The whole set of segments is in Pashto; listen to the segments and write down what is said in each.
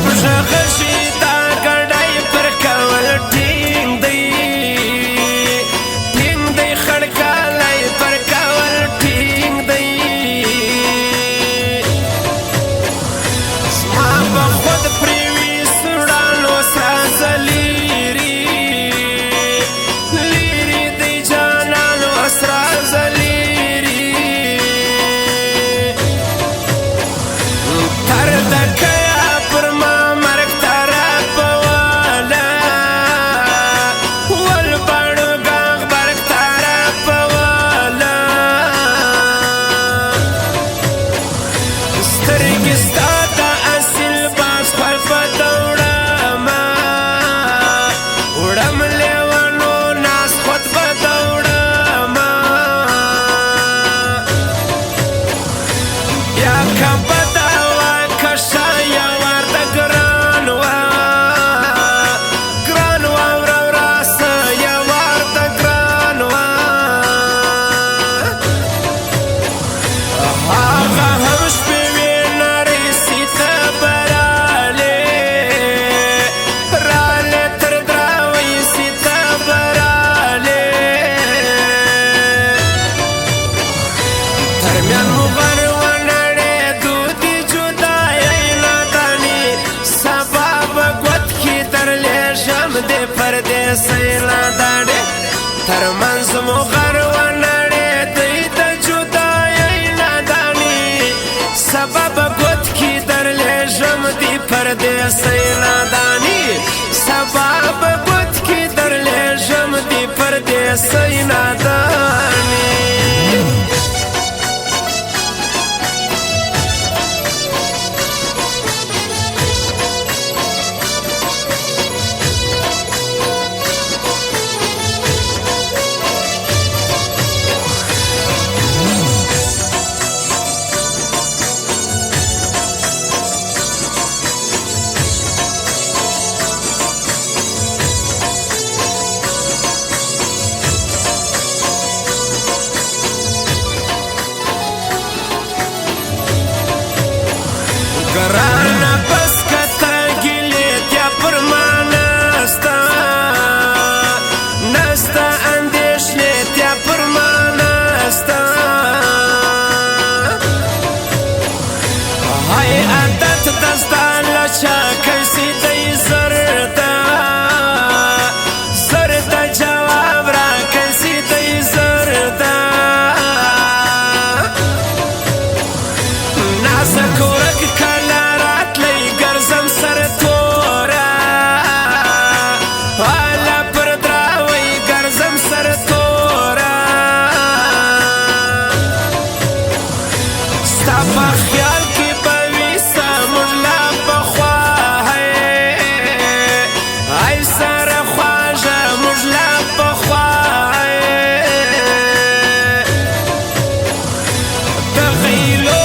پژغشي دا ګړی پر کول ټینګ دی ټینګ دی خړکالی پر کول ټینګ دی زما به خود پرېوي سوړانو سره ځلیري لیري دی جانانو سره ځلیري تر دکه سیلا داړې تر منځ مو غر ونړې دی د جدایۍ ناداني سبب ګوت کې درلېږم دی پردې سیلا داني سبب ګوت کې درلېږم دی پردې سیلا داني ګرانه بس کته ګیلې بیا پر ما نسته نسته اندېښنې بیا پر ما نسته هی عادت د زده له چا کیسې دی زر ده زر ده جواب را کیسې دی زر ده نازک ورک کله راتلی ګرځم سر توره والا پر دراوی ګرځم سر توره ستا په خیال کې به وي زموږ لا پخوا ای سره خواږه موږ لا پخوا د غیلو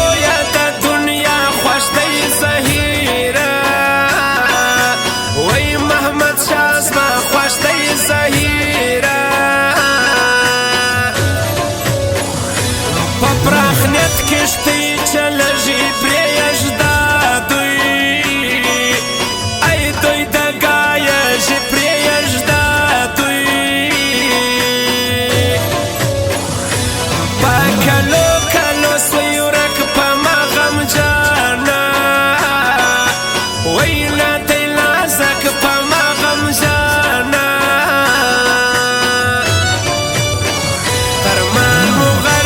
کشتی چلژی پریږده دوی ای دوی د ګایژې پریږده دوی په کلو کلو سوی ورک په ما غمجانه وی نه دی نازک په ما غمجانه ترمان مو غر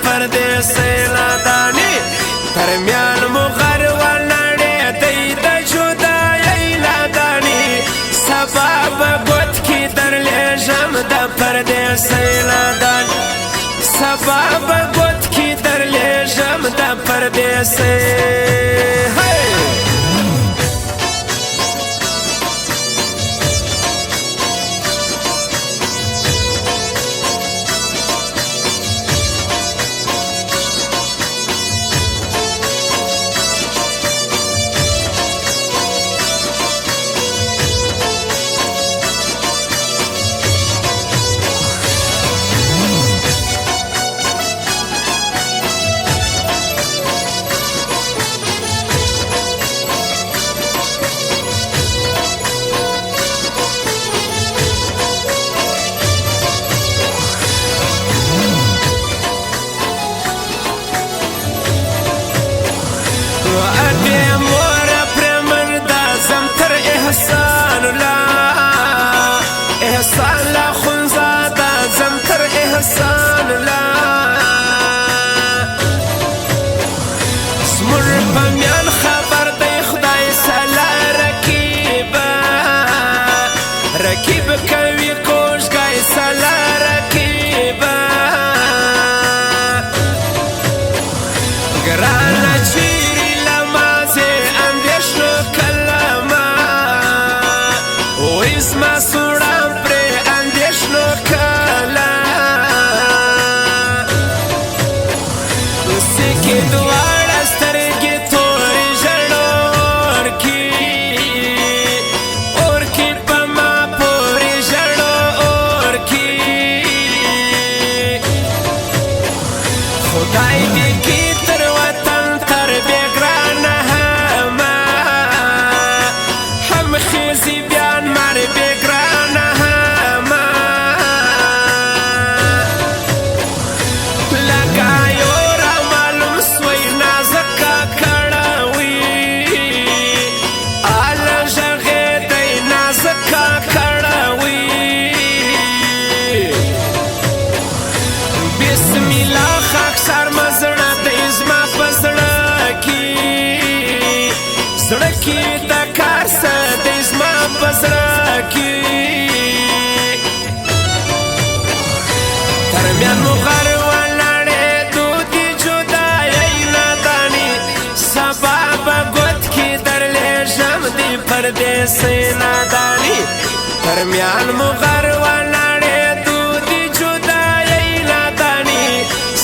پردې سیلا داني ترمیان مو غر ونړې دی د جدایۍ ناداني سبب ګوت کې درلېږم د پردې سیلا داني سبب ګوت کې درلېږم د پردې سیلا خدای دې کې تر وطن تر بېګرانه هم خیزي بیان مر بېګرانه لګایو را معلوم سوی نازکه کړوي آله ژغې دی نازکه کړوي بسم الله خاکسار مزړه دی زما په زړه کې زړه کې د کار څه دی زما په زړه کې ترمیان مو غر ولاړېدو دي جدایۍ ناداني سبا به ګوت کې درلېږم دي پردېسۍ ناداني ترمیان مو غر ولاړېدو دي جدایۍ ناداني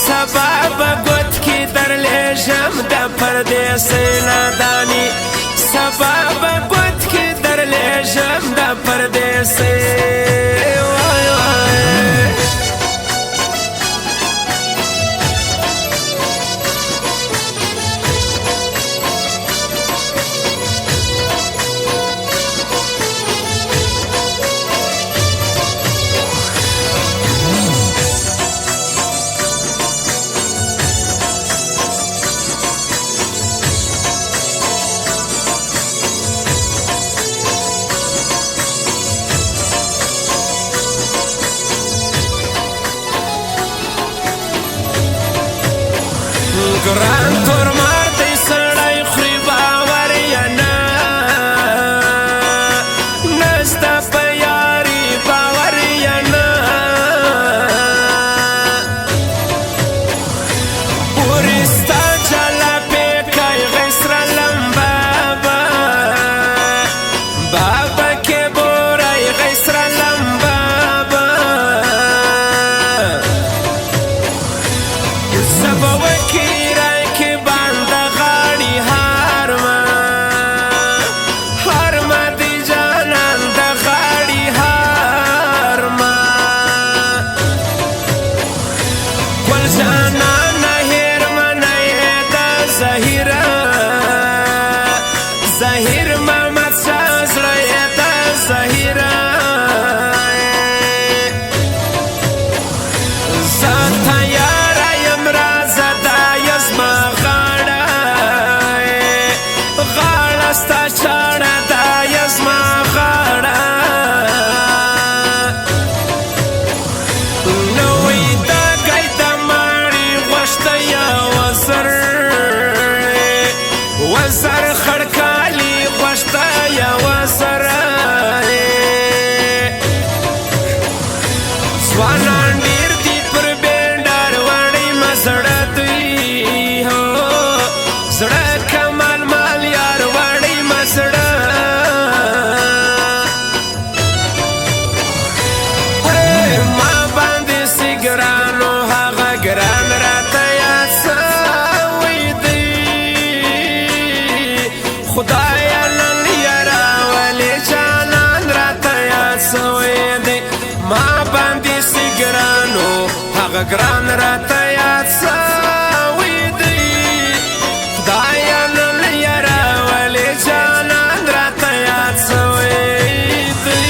سبا به ګوت کې درلېږم د پردېسۍ ناداني سبا به ګوت کې درلېږم د پردېسۍ وای وای ګران تور مار دی سړی خوري باور یا نه نسته په یاري باور یا نه پورې ستا جلبې کوي غسره لمبه بابا کې بوری غسره لمبه زبه وکي زهیر محمد شاه زړه یې د زهیره زه تیاره یم راځه دا یې زما غاړه غاړه ستا چاړه دا یې زما غاړه نوی د ګی د ماڼۍ غوښته یوه وزر خړکالي غوښته یوه زره ځوانان ډېر دي پر بېنډار وړی مه زړه دوی هو زړه کمال مال یار وړی مه زړه ما باندې سي ګرانو هغه ګران راته یاد سوی دی خدایا نن یارا ولی جانان راته یاد سوی دی ما باندې سي ګرانو هغه ګران راته یاد سوی دی خدایا نن یارا ولی جانان راته یاد سوی دی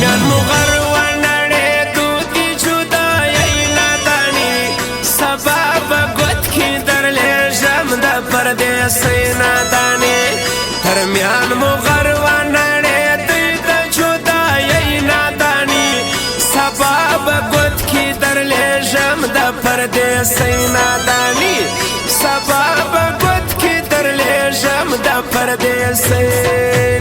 درمیان مغر و نړې دودي جدایي ناداني سبا به ګوت کې درلېږم د پردیسۍ ناداني درمیان مغر و نړې دوی د جدایي ناداني سبا به ګوت کې درلېږم د پردیسۍ ناداني سبا به ګوت کې درلېږم د پردیسۍ